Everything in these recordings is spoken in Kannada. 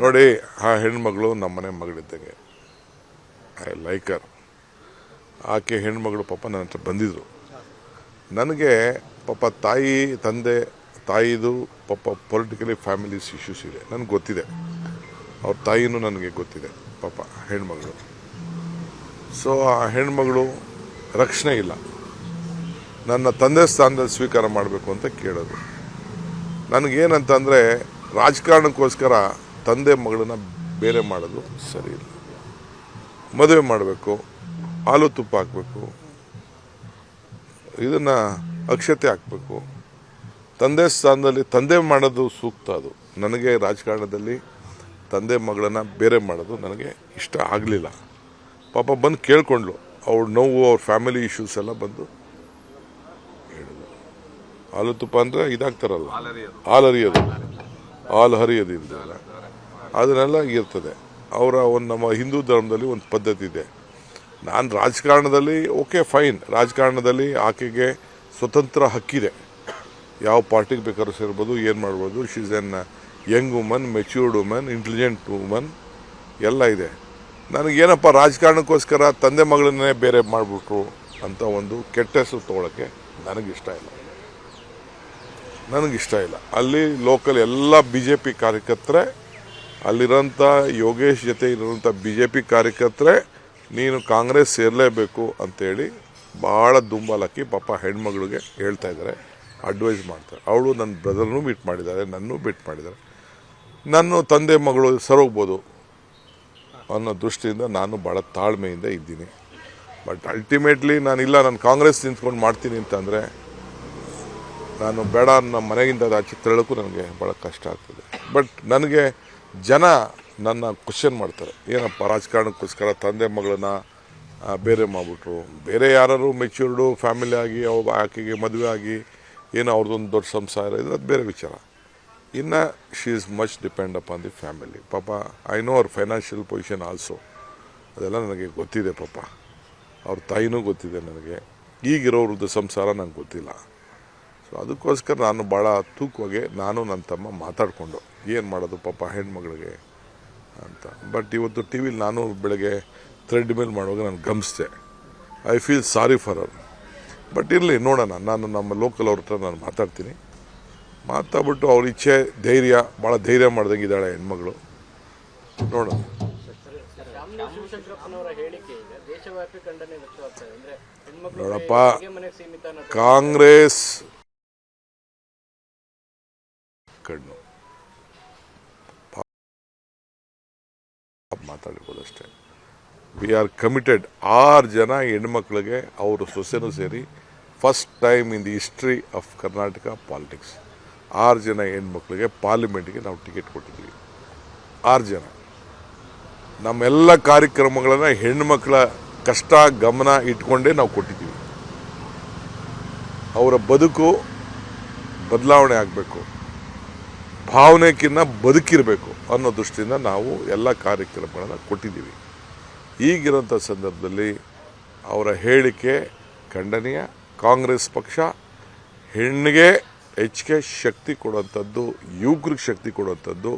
ನೋಡಿ, ಆ ಹೆಣ್ಮಗಳು ನಮ್ಮನೆ ಮಗಳಿದ್ದಂಗೆ. I like her. ಆಕೆ ಹೆಣ್ಮಗಳು ಪಾಪ ನನ್ನ ಹತ್ರ ಬಂದಿದ್ರು. ನನಗೆ ಪಾಪ ತಾಯಿದು ಪಾಪ ಪೊಲಿಟಿಕಲಿ ಫ್ಯಾಮಿಲೀಸ್ ಇಶ್ಯೂಸ್ ಇದೆ, ನನಗೆ ಗೊತ್ತಿದೆ. ಅವ್ರ ತಾಯಿನೂ ನನಗೆ ಗೊತ್ತಿದೆ ಪಾಪ ಹೆಣ್ಮಗಳು. ಸೊ ಆ ಹೆಣ್ಮಗಳು ರಕ್ಷಣೆ ಇಲ್ಲ. ನನ್ನ ತಂದೆ ಸ್ಥಾನದಲ್ಲಿ ಸ್ವೀಕಾರ ಮಾಡಬೇಕು ಅಂತ ಕೇಳೋದು. ನನಗೇನಂತಂದರೆ, ರಾಜಕಾರಣಕ್ಕೋಸ್ಕರ ತಂದೆ ಮಗಳನ್ನ ಬೇರೆ ಮಾಡೋದು ಸರಿ ಇಲ್ಲ. ಮದುವೆ ಮಾಡಬೇಕು, ಹಾಲು ತುಪ್ಪ ಹಾಕಬೇಕು, ಇದನ್ನು ಅಕ್ಷತೆ ಹಾಕಬೇಕು. ತಂದೆ ಸ್ಥಾನದಲ್ಲಿ ತಂದೆ ಮಾಡೋದು ಸೂಕ್ತ. ಅದು ನನಗೆ ರಾಜಕಾರಣದಲ್ಲಿ ತಂದೆ ಮಗಳನ್ನ ಬೇರೆ ಮಾಡೋದು ನನಗೆ ಇಷ್ಟ ಆಗಲಿಲ್ಲ. ಪಾಪ ಬಂದು ಕೇಳ್ಕೊಂಡ್ಲು, ಅವ್ರ ನೋವು, ಅವ್ರ ಫ್ಯಾಮಿಲಿ ಇಶ್ಯೂಸ್ ಎಲ್ಲ ಬಂದು ಹೇಳಿದ್ರು. ಹಾಲು ತುಪ್ಪ ಅಂದರೆ ಇದಾಗ್ತಾರಲ್ಲ, ಹಾಲು ಹರಿಯೋದು ಇಲ್ದಲ್ಲ, ಅದನ್ನೆಲ್ಲ ಇರ್ತದೆ. ಅವರ ನಮ್ಮ ಹಿಂದೂ ಧರ್ಮದಲ್ಲಿ ಒಂದು ಪದ್ಧತಿ ಇದೆ. ನಾನು ರಾಜಕಾರಣದಲ್ಲಿ ಓಕೆ ಫೈನ್, ರಾಜಕಾರಣದಲ್ಲಿ ಆಕೆಗೆ ಸ್ವತಂತ್ರ ಹಕ್ಕಿದೆ. ಯಾವ ಪಾರ್ಟಿಗೆ ಬೇಕಾದ್ರೂ ಸೇರ್ಬೋದು, ಏನು ಮಾಡ್ಬೋದು. She is N Young woman, matured woman, intelligent woman ಎಲ್ಲ ಇದೆ. ನನಗೇನಪ್ಪ, ರಾಜಕಾರಣಕ್ಕೋಸ್ಕರ ತಂದೆ ಮಗಳನ್ನೇ ಬೇರೆ ಮಾಡಿಬಿಟ್ರು ಅಂತ ಒಂದು ಕೆಟ್ಟ ಹೆಸರು ತೊಗೊಳಕ್ಕೆ ನನಗಿಷ್ಟ ಇಲ್ಲ. ಅಲ್ಲಿ ಲೋಕಲ್ ಎಲ್ಲ BJP ಕಾರ್ಯಕರ್ತರೆ, ಅಲ್ಲಿರೋಂಥ ಯೋಗೇಶ್ ಜೊತೆ ಇರೋಂಥ BJP ಕಾರ್ಯಕರ್ತರೆ ನೀನು ಕಾಂಗ್ರೆಸ್ ಸೇರಲೇಬೇಕು ಅಂತೇಳಿ ಭಾಳ ದುಂಬಾಲಕ್ಕಿ ಪಾಪ ಹೆಣ್ಮಗಳಿಗೆ ಹೇಳ್ತಾ ಇದ್ದಾರೆ, ಅಡ್ವೈಸ್ ಮಾಡ್ತಾರೆ. ಅವಳು ನನ್ನ ಬ್ರದರ್ನೂ ಮೀಟ್ ಮಾಡಿದ್ದಾರೆ, ನನ್ನೂ ಮೀಟ್ ಮಾಡಿದ್ದಾರೆ. ನನ್ನ ತಂದೆ ಮಗಳು ಸರೋಗ್ಬೋದು ಅನ್ನೋ ದೃಷ್ಟಿಯಿಂದ ನಾನು ಭಾಳ ತಾಳ್ಮೆಯಿಂದ ಇದ್ದೀನಿ. ಬಟ್ ಅಲ್ಟಿಮೇಟ್ಲಿ ನಾನು ಕಾಂಗ್ರೆಸ್ ನಿಂತ್ಕೊಂಡು ಮಾಡ್ತೀನಿ ಅಂತಂದರೆ ನಾನು ಬೇಡ, ನಮ್ಮ ಮನೆಗಿಂದ ಆಚೆ ತೆರಳಕ್ಕೂ ನನಗೆ ಭಾಳ ಕಷ್ಟ ಆಗ್ತದೆ. ಬಟ್ ನನಗೆ ಜನ ನನ್ನ ಕ್ವಶನ್ ಮಾಡ್ತಾರೆ, ಏನಪ್ಪ ರಾಜಕಾರಣಕ್ಕೋಸ್ಕರ ತಂದೆ ಮಗಳನ್ನ ಬೇರೆ ಮಾಡಿಬಿಟ್ರು, ಬೇರೆ ಯಾರು ಮೆಚ್ಯೂರ್ಡು ಫ್ಯಾಮಿಲಿ ಆಗಿ ಆಕೆಗೆ ಮದುವೆ ಆಗಿ ಏನೋ ಅವ್ರದ್ದೊಂದು ದೊಡ್ಡ ಸಂಸಾರ ಇದ್ರೆ ಅದು ಬೇರೆ ವಿಚಾರ. ಇನ್ನು she is much depend upon the family. ಪಾಪ ಐ ನೋ ಅವ್ರ ಫೈನಾನ್ಷಿಯಲ್ ಪೊಸಿಷನ್ ಆಲ್ಸೋ, ಅದೆಲ್ಲ ನನಗೆ ಗೊತ್ತಿದೆ. ಪಾಪ ಅವ್ರ ತಾಯಿನೂ ಗೊತ್ತಿದೆ ನನಗೆ. ಈಗಿರೋವ್ರದ್ದು ಸಂಸಾರ ನಂಗೆ ಗೊತ್ತಿಲ್ಲ. ಸೊ ಅದಕ್ಕೋಸ್ಕರ ನಾನು ಭಾಳ ತೂಕವಾಗಿ ನಾನು ನನ್ನ ತಮ್ಮ ಮಾತಾಡಿಕೊಂಡು ಏನು ಮಾಡೋದು ಪಾಪ ಹೆಣ್ಮಗಳಿಗೆ ಅಂತ. ಬಟ್ ಇವತ್ತು ಟಿ ವಿಲಿ ನಾನು ಬೆಳಗ್ಗೆ ಥ್ರೆಡ್ ಮೇಲ್ ಮಾಡುವಾಗ ನಾನು ಗಮನಿಸಿದೆ. I feel sorry for our. But ಇರಲಿ, ನೋಡೋಣ. ನಾನು ನಮ್ಮ ಲೋಕಲ್ ಅವ್ರ ಹತ್ರ ನಾನು ಮಾತಾಡ್ಬಿಟ್ಟು ಅವ್ರ ಇಚ್ಛೆ, ಧೈರ್ಯ, ಭಾಳ ಧೈರ್ಯ ಮಾಡ್ದಂಗೆ ಇದ್ದಾಳೆ ಹೆಣ್ಮಗಳು. ನೋಡೋಣ. ನೋಡಪ್ಪ, ಕಾಂಗ್ರೆಸ್ ಕಣ್ಣು ಮಾತಾಡಿರ್ಬೋದಷ್ಟೇ. We are committed. 6 ಜನ ಹೆಣ್ಮಕ್ಳಿಗೆ ಅವರು ಸೊಸೆನೂ ಸೇರಿ first time in the history of Karnataka politics 6 ಜನ ಹೆಣ್ಮಕ್ಳಿಗೆ ಪಾರ್ಲಿಮೆಂಟ್ಗೆ ನಾವು ಟಿಕೆಟ್ ಕೊಟ್ಟಿದ್ದೀವಿ. 6 ಜನ. ನಮ್ಮೆಲ್ಲ ಕಾರ್ಯಕ್ರಮಗಳನ್ನು ಹೆಣ್ಮಕ್ಳ ಕಷ್ಟ ಗಮನ ಇಟ್ಕೊಂಡೇ ನಾವು ಕೊಟ್ಟಿದ್ದೀವಿ. ಅವರ ಬದುಕು ಬದಲಾವಣೆ ಆಗಬೇಕು, ಭಾವನೆಕ್ಕಿಂತ ಬದುಕಿರಬೇಕು ಅನ್ನೋ ದೃಷ್ಟಿಯಿಂದ ನಾವು ಎಲ್ಲ ಕಾರ್ಯಕ್ರಮಗಳನ್ನು ಕೊಟ್ಟಿದ್ದೀವಿ. ಈಗಿರೋಂಥ ಸಂದರ್ಭದಲ್ಲಿ ಅವರ ಹೇಳಿಕೆ ಖಂಡನೀಯ. ಕಾಂಗ್ರೆಸ್ ಪಕ್ಷ ಹೆಣ್ಣಿಗೆ ಹೆಚ್ಚಿಗೆ ಶಕ್ತಿ ಕೊಡುವಂಥದ್ದು, ಯುವಕರಿಗೆ ಶಕ್ತಿ ಕೊಡುವಂಥದ್ದು,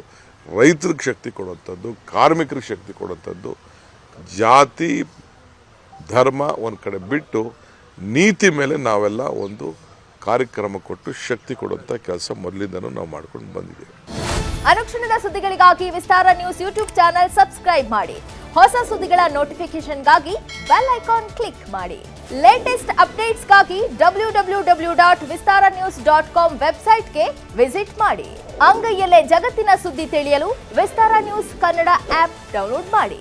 ರೈತರಿಗೆ ಶಕ್ತಿ ಕೊಡುವಂಥದ್ದು, ಕಾರ್ಮಿಕರಿಗೆ ಶಕ್ತಿ ಕೊಡುವಂಥದ್ದು, ಜಾತಿ ಧರ್ಮ ಒಂದು ಕಡೆ ಬಿಟ್ಟು ನೀತಿ ಮೇಲೆ ನಾವೆಲ್ಲ ಒಂದು ಕಾರ್ಯಕ್ರಮ ಕೊಟ್ಟು ಶಕ್ತಿ ಕೊಡುವಂಥ ಕೆಲಸ ಮೊದಲಿಂದನೂ ನಾವು ಮಾಡ್ಕೊಂಡು ಬಂದಿದ್ದೇವೆ. ಅನುಕ್ಷಣದ ಸುದ್ದಿಗಳಿಗಾಗಿ ವಿಸ್ತಾರ ನ್ಯೂಸ್ ಯೂಟ್ಯೂಬ್ ಚಾನೆಲ್ ಸಬ್ಸ್ಕ್ರೈಬ್ ಮಾಡಿ. ಹೊಸ ಸುದ್ದಿಗಳ ನೋಟಿಫಿಕೇಶನ್ಗಾಗಿ ಬೆಲ್ ಐಕಾನ್ ಕ್ಲಿಕ್ ಮಾಡಿ. ಲೇಟೆಸ್ಟ್ ಅಪ್ಡೇಟ್ಸ್ಗಾಗಿ www.vistaranews.com ವೆಬ್ಸೈಟ್ಗೆ ವಿಸಿಟ್ ಮಾಡಿ. ಅಂಗೈಯಲ್ಲೇ ಜಗತ್ತಿನ ಸುದ್ದಿ ತಿಳಿಯಲು ವಿಸ್ತಾರ ನ್ಯೂಸ್ ಕನ್ನಡ ಆಪ್ ಡೌನ್ಲೋಡ್ ಮಾಡಿ.